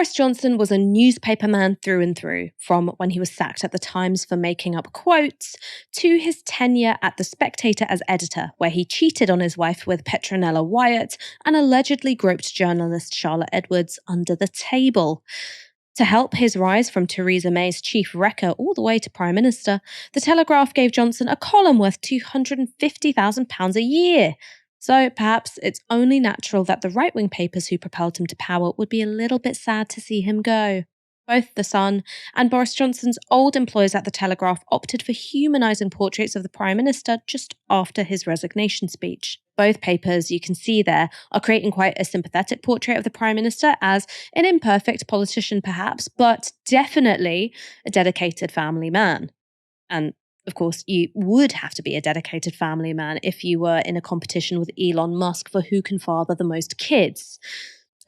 Boris Johnson was a newspaperman through and through, from when he was sacked at the Times for making up quotes, to his tenure at The Spectator as editor, where he cheated on his wife with Petronella Wyatt and allegedly groped journalist Charlotte Edwards under the table. To help his rise from Theresa May's chief wrecker all the way to Prime Minister, The Telegraph gave Johnson a column worth £250,000 a year. So perhaps it's only natural that the right-wing papers who propelled him to power would be a little bit sad to see him go. Both The Sun and Boris Johnson's old employers at The Telegraph opted for humanising portraits of the Prime Minister just after his resignation speech. Both papers, you can see there, are creating quite a sympathetic portrait of the Prime Minister as an imperfect politician perhaps, but definitely a dedicated family man. And of course, you would have to be a dedicated family man if you were in a competition with Elon Musk for who can father the most kids.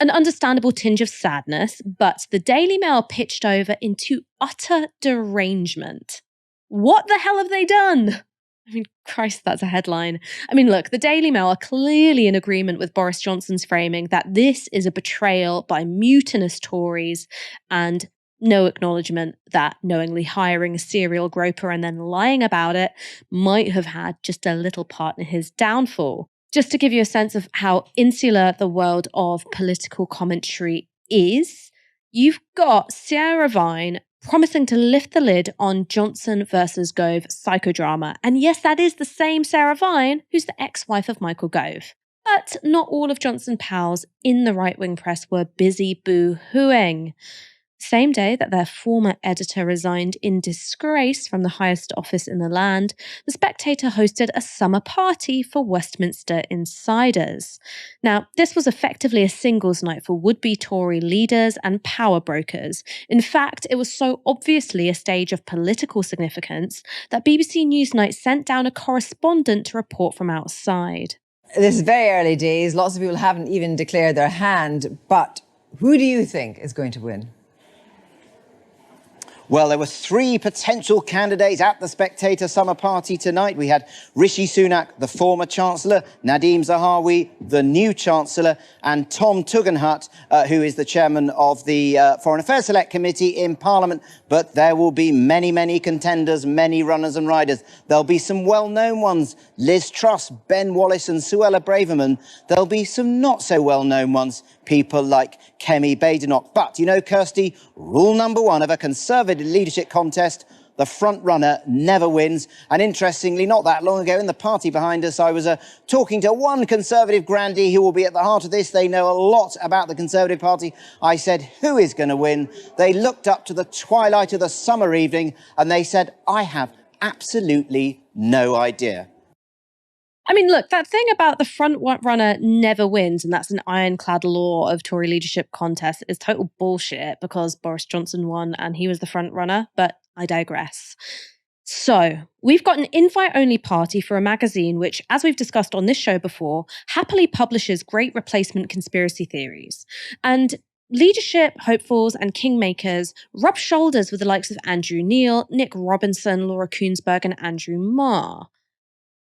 An understandable tinge of sadness, but the Daily Mail pitched over into utter derangement. What the hell have they done? I mean, Christ, that's a headline. I mean, look, the Daily Mail are clearly in agreement with Boris Johnson's framing that this is a betrayal by mutinous Tories, and no acknowledgement that knowingly hiring a serial groper and then lying about it might have had just a little part in his downfall. Just to give you a sense of how insular the world of political commentary is, you've got Sarah Vine promising to lift the lid on Johnson versus Gove psychodrama. And yes, that is the same Sarah Vine who's the ex-wife of Michael Gove. But not all of Johnson's pals in the right-wing press were busy boo-hooing. Same day that their former editor resigned in disgrace from the highest office in the land, The Spectator hosted a summer party for Westminster insiders. Now, this was effectively a singles night for would-be Tory leaders and power brokers. In fact, it was so obviously a stage of political significance that BBC Newsnight sent down a correspondent to report from outside. This is very early days. Lots of people haven't even declared their hand, but who do you think is going to win? Well, there were three potential candidates at the Spectator summer party tonight. We had Rishi Sunak, the former Chancellor, Nadhim Zahawi, the new Chancellor, and Tom Tugendhat, who is the chairman of the Foreign Affairs Select Committee in Parliament. But there will be many, many contenders, many runners and riders. There'll be some well-known ones, Liz Truss, Ben Wallace and Suella Braverman. There'll be some not so well-known ones, people like Kemi Badenoch. But, you know, Kirsty, rule number one of a Conservative leadership contest, the front runner never wins. And interestingly, not that long ago, in the party behind us, I was talking to one Conservative grandee who will be at the heart of this. They know a lot about the Conservative Party. I said, who is going to win? They looked up to the twilight of the summer evening and they said, I have absolutely no idea. I mean, look, that thing about the front runner never wins, and that's an ironclad law of Tory leadership contests, is total bullshit because Boris Johnson won and he was the front runner, but I digress. So, we've got an invite-only party for a magazine which, as we've discussed on this show before, happily publishes great replacement conspiracy theories. And leadership hopefuls and kingmakers rub shoulders with the likes of Andrew Neil, Nick Robinson, Laura Kuenssberg and Andrew Marr.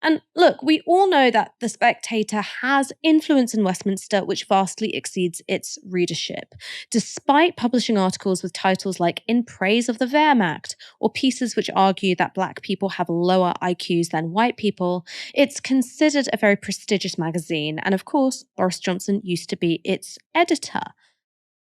And look, we all know that The Spectator has influence in Westminster which vastly exceeds its readership. Despite publishing articles with titles like In Praise of the Wehrmacht or pieces which argue that black people have lower IQs than white people, it's considered a very prestigious magazine. And of course, Boris Johnson used to be its editor.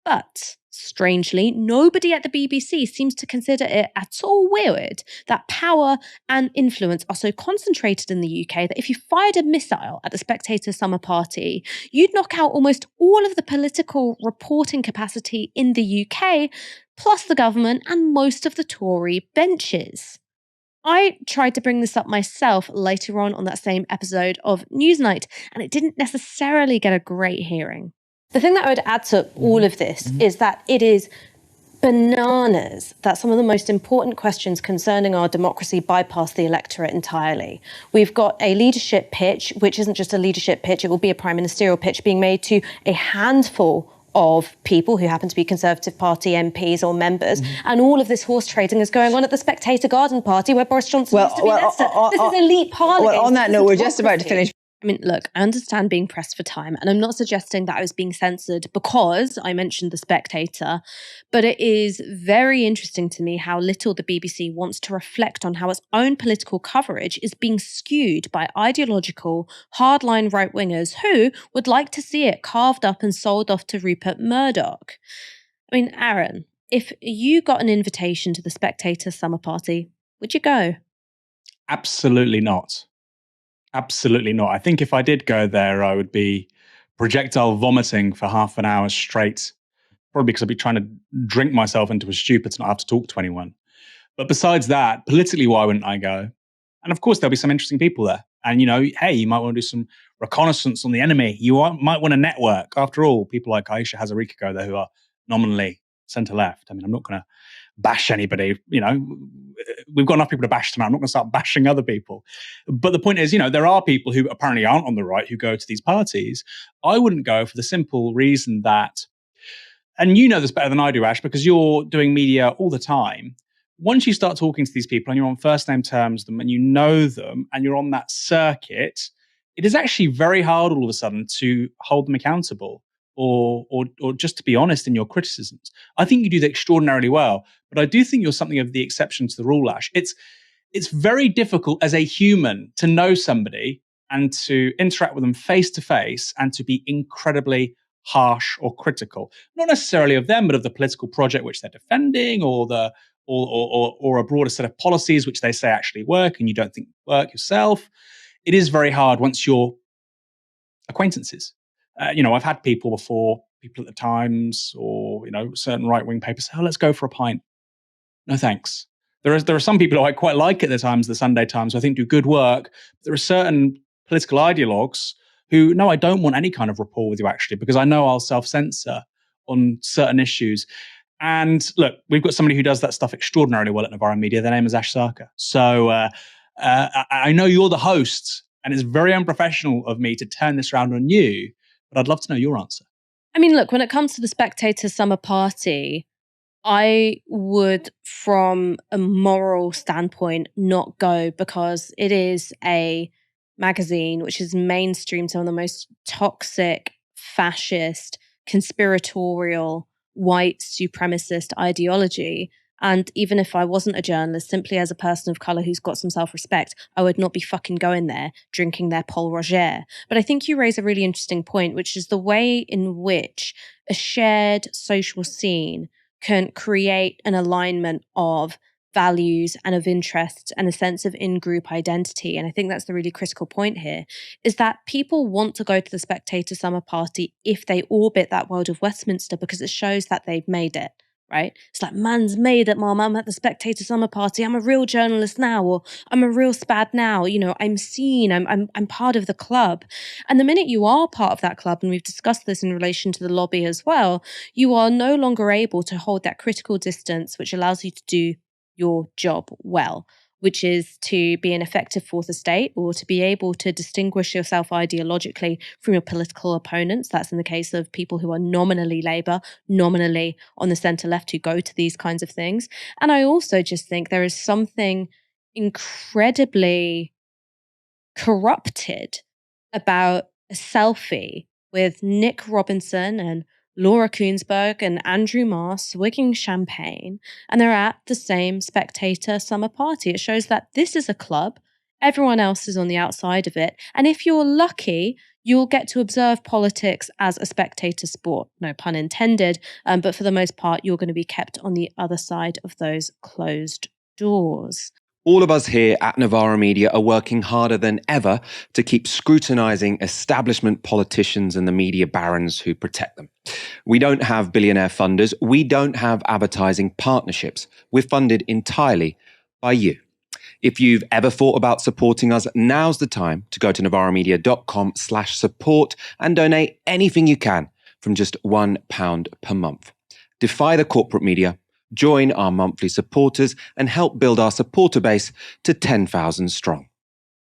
But strangely, nobody at the BBC seems to consider it at all weird that power and influence are so concentrated in the UK that if you fired a missile at the Spectator summer party, you'd knock out almost all of the political reporting capacity in the UK, plus the government and most of the Tory benches. I tried to bring this up myself later on that same episode of Newsnight, and it didn't necessarily get a great hearing. The thing that I would add to all of this is that it is bananas that some of the most important questions concerning our democracy bypass the electorate entirely. We've got a leadership pitch, which isn't just a leadership pitch, it will be a prime ministerial pitch being made to a handful of people who happen to be Conservative Party MPs or members, and all of this horse trading is going on at the Spectator Garden Party where Boris Johnson used to be minister. This is elite parliament. Well, on that note, we're just about to finish. I mean, look, I understand being pressed for time, and I'm not suggesting that I was being censored because I mentioned The Spectator, but it is very interesting to me how little the BBC wants to reflect on how its own political coverage is being skewed by ideological, hardline right-wingers who would like to see it carved up and sold off to Rupert Murdoch. I mean, Aaron, if you got an invitation to The Spectator summer party, would you go? Absolutely not. Absolutely not. I think if I did go there, I would be projectile vomiting for half an hour straight, probably because I'd be trying to drink myself into a stupor to not have to talk to anyone. But besides that, politically, why wouldn't I go? And of course, there'll be some interesting people there. And, hey, you might want to do some reconnaissance on the enemy. You might want to network. After all, people like Aisha Hazarika go there who are nominally centre-left. I mean, I'm not going to bash anybody. We've got enough people to bash tonight. I'm not going to start bashing other people. But the point is, there are people who apparently aren't on the right who go to these parties. I wouldn't go for the simple reason that, and you know this better than I do, Ash, because you're doing media all the time. Once you start talking to these people and you're on first name terms with them and you know them and you're on that circuit, it is actually very hard all of a sudden to hold them accountable or just to be honest in your criticisms. I think you do that extraordinarily well, but I do think you're something of the exception to the rule, Ash. It's very difficult as a human to know somebody and to interact with them face to face and to be incredibly harsh or critical, not necessarily of them, but of the political project which they're defending or a broader set of policies which they say actually work and you don't think work yourself. It is very hard once you're acquaintances. I've had people before, people at the Times or, certain right-wing papers say, let's go for a pint. No, thanks. There are some people who I quite like at the Times, the Sunday Times, who I think do good work. But there are certain political ideologues who, no, I don't want any kind of rapport with you actually, because I know I'll self-censor on certain issues. And look, we've got somebody who does that stuff extraordinarily well at Novara Media. Their name is Ash Sarkar. So I know you're the host, and it's very unprofessional of me to turn this around on you, but I'd love to know your answer. I mean, look, when it comes to the Spectator summer party, I would, from a moral standpoint, not go because it is a magazine which is mainstream some of the most toxic, fascist, conspiratorial, white supremacist ideology. And even if I wasn't a journalist, simply as a person of colour who's got some self-respect, I would not be fucking going there drinking their Paul Roger. But I think you raise a really interesting point, which is the way in which a shared social scene can create an alignment of values and of interests and a sense of in-group identity. And I think that's the really critical point here, is that people want to go to the Spectator summer party if they orbit that world of Westminster because it shows that they've made it. Right? It's like, man's made it, mom. I'm at the Spectator summer party. I'm a real journalist now, or I'm a real spad now. I'm seen. I'm part of the club. And the minute you are part of that club, and we've discussed this in relation to the lobby as well, you are no longer able to hold that critical distance, which allows you to do your job well, which is to be an effective fourth estate or to be able to distinguish yourself ideologically from your political opponents. That's in the case of people who are nominally Labour, nominally on the centre-left who go to these kinds of things. And I also just think there is something incredibly corrupted about a selfie with Nick Robinson and Laura Kuenssberg and Andrew Marr swigging champagne, and they're at the same Spectator summer party. It shows that this is a club, everyone else is on the outside of it, and if you're lucky, you'll get to observe politics as a spectator sport, no pun intended, but for the most part, you're going to be kept on the other side of those closed doors. All of us here at Novara Media are working harder than ever to keep scrutinising establishment politicians and the media barons who protect them. We don't have billionaire funders. We don't have advertising partnerships. We're funded entirely by you. If you've ever thought about supporting us, now's the time to go to novaramedia.com/support and donate anything you can from just £1 per month. Defy the corporate media. Join our monthly supporters and help build our supporter base to 10,000 strong.